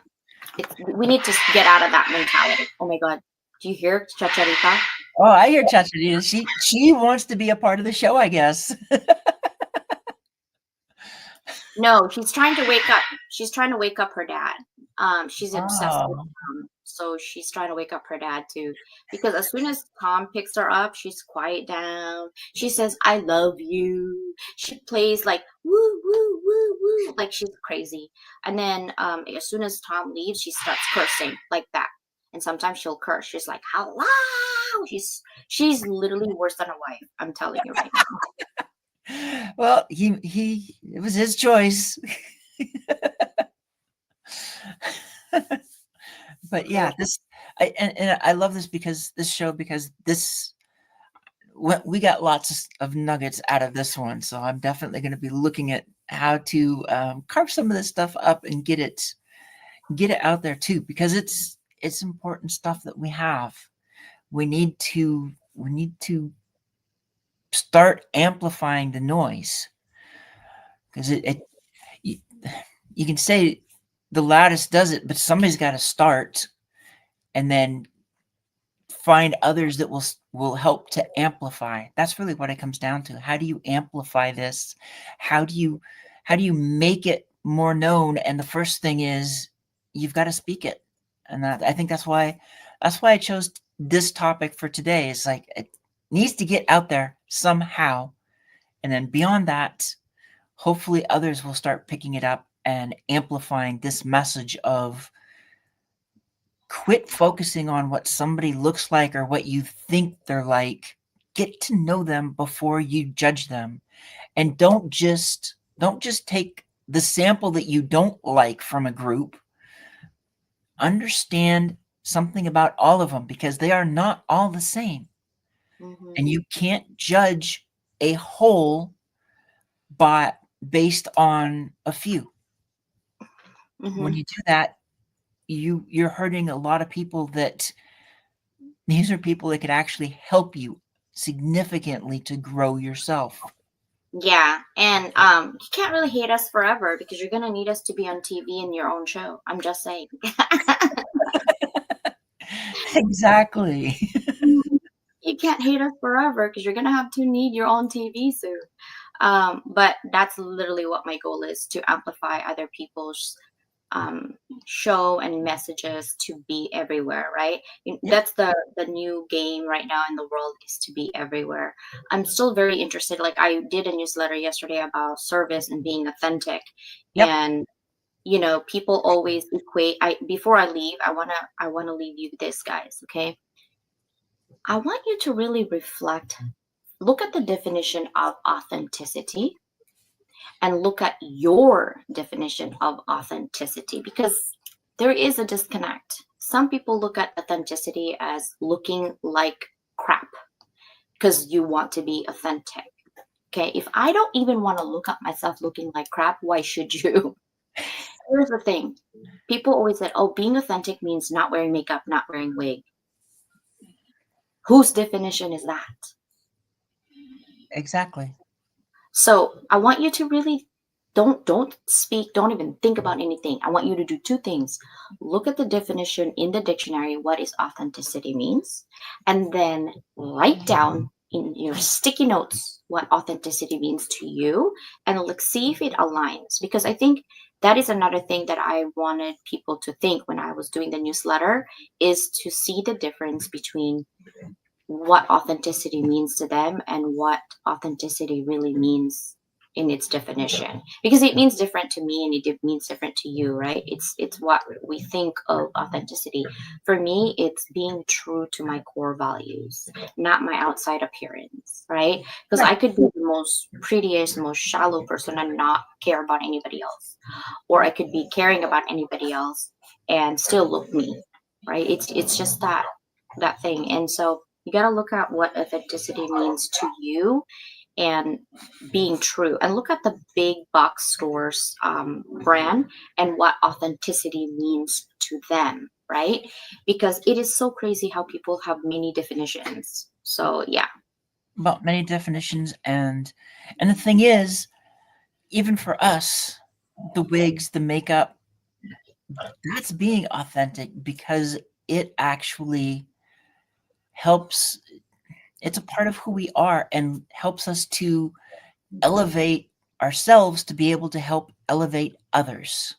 We need to get out of that mentality. Oh my God. Do you hear Chacharita? Oh, I hear Chacharita. She wants to be a part of the show, I guess. No, she's trying to wake up. She's trying to wake up her dad. She's obsessed with Tom, so she's trying to wake up her dad too. Because as soon as Tom picks her up, she's quiet down. She says, "I love you." She plays like woo woo woo woo, like she's crazy. And then as soon as Tom leaves, she starts cursing like that. And sometimes she'll curse. She's like, "Hello." She's literally worse than a wife. I'm telling you right now. Well, it was his choice. But yeah, and I love this because we got lots of nuggets out of this one. So I'm definitely going to be looking at how to carve some of this stuff up and get it out there too, because it's important stuff that we have. We need to start amplifying the noise, because you, you can say the loudest does it, but somebody's got to start, and then find others that will help to amplify. That's really what it comes down to. How do you amplify this? How do you make it more known? And the first thing is you've got to speak it. And I think that's why I chose this topic for today. Is like it needs to get out there somehow. And then beyond that, hopefully others will start picking it up and amplifying this message of quit focusing on what somebody looks like or what you think they're like. Get to know them before you judge them. And don't just take the sample that you don't like from a group. Understand something about all of them, because they are not all the same. Mm-hmm. And you can't judge a whole based on a few. Mm-hmm. When you do that, you're hurting a lot of people. That these are people that could actually help you significantly to grow yourself. Yeah, and you can't really hate us forever because you're gonna need us to be on TV in your own show. I'm just saying. Exactly. You can't hate us forever because you're gonna have to need your own TV soon. But that's literally what my goal is, to amplify other people's show and messages, to be everywhere, right? That's the new game right now in the world, is to be everywhere. I'm still very interested. Like, I did a newsletter yesterday about service and being authentic. Yep. And people always equate. Before I leave, I wanna leave you this, guys, okay? I want you to really reflect, look at the definition of authenticity, and look at your definition of authenticity, because there is a disconnect. Some people look at authenticity as looking like crap because you want to be authentic. Okay, if I don't even want to look at myself looking like crap, why should you? Here's the thing. People always said, oh, being authentic means not wearing makeup, not wearing wig. Whose definition is that? Exactly. So I want you to really don't speak, don't even think about anything. I want you to do two things. Look at the definition in the dictionary, what is authenticity means, and then write down in your sticky notes what authenticity means to you, and look, see if it aligns. Because I think that is another thing that I wanted people to think when I was doing the newsletter, is to see the difference between what authenticity means to them and what authenticity really means in its definition, because it means different to me and it means different to you, right? It's what we think of authenticity. For me, it's being true to my core values, not my outside appearance, right? Because I could be the most prettiest, most shallow person and not care about anybody else, or I could be caring about anybody else and still look me, right? It's just that thing. And so you got to look at what authenticity means to you, and being true, and look at the big box stores brand and what authenticity means to them, right? Because it is so crazy how people have many definitions. So yeah. About many definitions. And the thing is, even for us, the wigs, the makeup, that's being authentic, because it actually helps. It's a part of who we are and helps us to elevate ourselves to be able to help elevate others.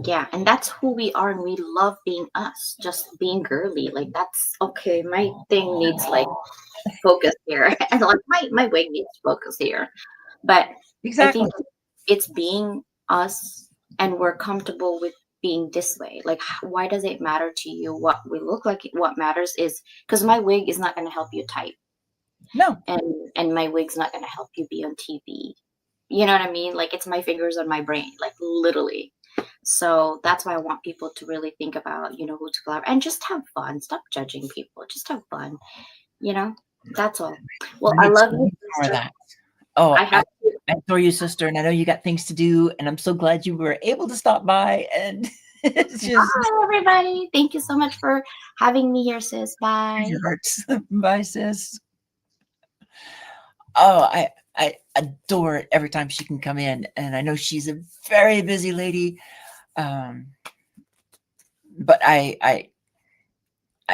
Yeah, and that's who we are, and we love being us, just being girly. Like, that's okay. My thing needs like focus here, and like my wig needs focus here. But I Exactly. think it's being us, and we're comfortable with being this way. Like, why does it matter to you what we look like? What matters is, because my wig is not going to help you type, No. and my wig's not going to help you be on TV. You know what I mean? Like, it's my fingers on my brain, like literally. So that's why I want people to really think about, who to collaborate, and just have fun. Stop judging people. Just have fun. That's all. Well, We I need love so you, much more of sister. that. Oh, I have to. I adore you, sister, and I know you got things to do, and I'm so glad you were able to stop by. And it's just Bye, everybody. Thank you so much for having me here, sis. Bye. it hurts. Bye, sis. Oh, I adore it every time she can come in, and I know she's a very busy lady. Um, but I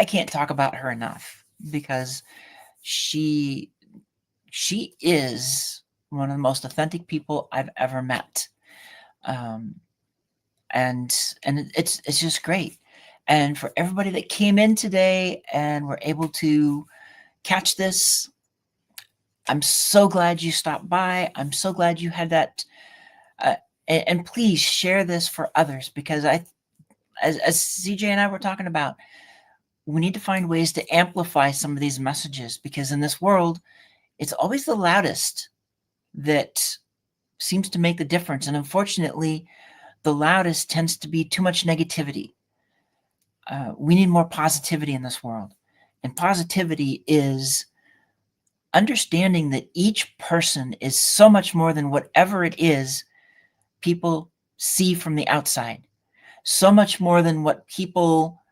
can't talk about her enough because she she is one of the most authentic people I've ever met. Um, and it's just great. And for everybody that came in today and were able to catch this, I'm so glad you stopped by. I'm so glad you had that. Uh, and please share this for others, because as CJ and I were talking about, we need to find ways to amplify some of these messages, because in this world, it's always the loudest that seems to make the difference. And unfortunately, the loudest tends to be too much negativity. We need more positivity in this world. And positivity is understanding that each person is so much more than whatever it is people see from the outside, so much more than what people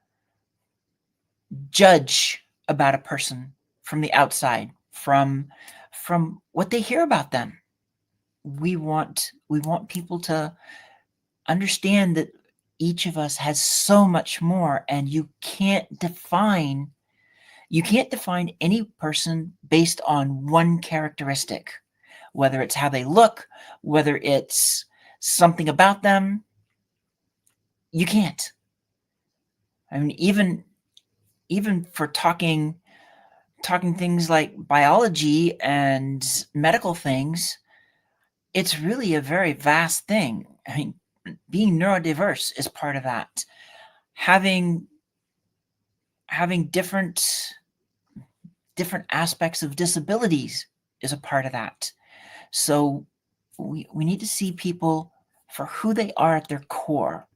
judge about a person from the outside, from what they hear about them. We want people to understand that each of us has so much more, and you can't define any person based on one characteristic, whether it's how they look, whether it's something about them. You can't. I mean, even for talking things like biology and medical things, it's really a very vast thing. I mean, being neurodiverse is part of that. Having different aspects of disabilities is a part of that. So we need to see people for who they are at their core,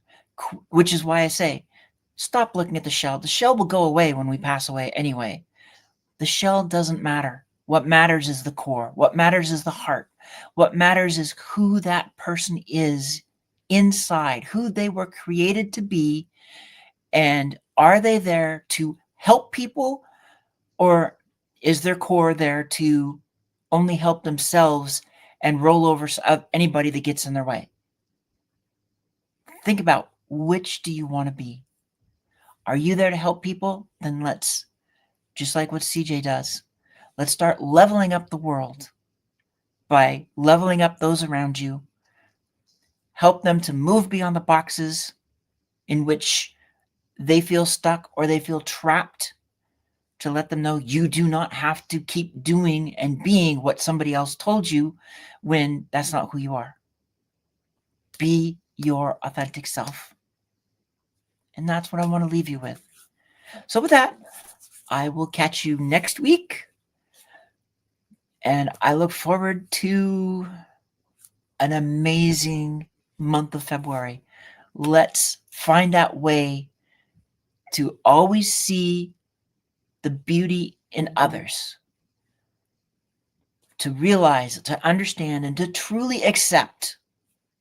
which is why I say, stop looking at the shell. The shell will go away when we pass away anyway. The shell doesn't matter. What matters is the core. What matters is the heart. What matters is who that person is inside, who they were created to be, and are they there to help people, or is their core there to only help themselves and roll over anybody that gets in their way? Think about, which do you want to be? Are you there to help people? Then let's, just like what CJ does, let's start leveling up the world by leveling up those around you. Help them to move beyond the boxes in which they feel stuck or they feel trapped, to let them know you do not have to keep doing and being what somebody else told you, when that's not who you are. Be your authentic self. And that's what I want to leave you with. So with that, I will catch you next week. And I look forward to an amazing month of February. Let's find that way to always see the beauty in others, to realize, to understand, and to truly accept,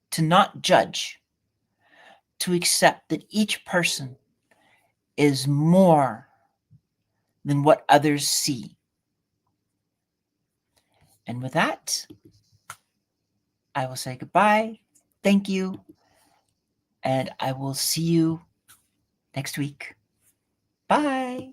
to not judge, to accept that each person is more than what others see. And with that, I will say goodbye. Thank you. And I will see you next week. Bye.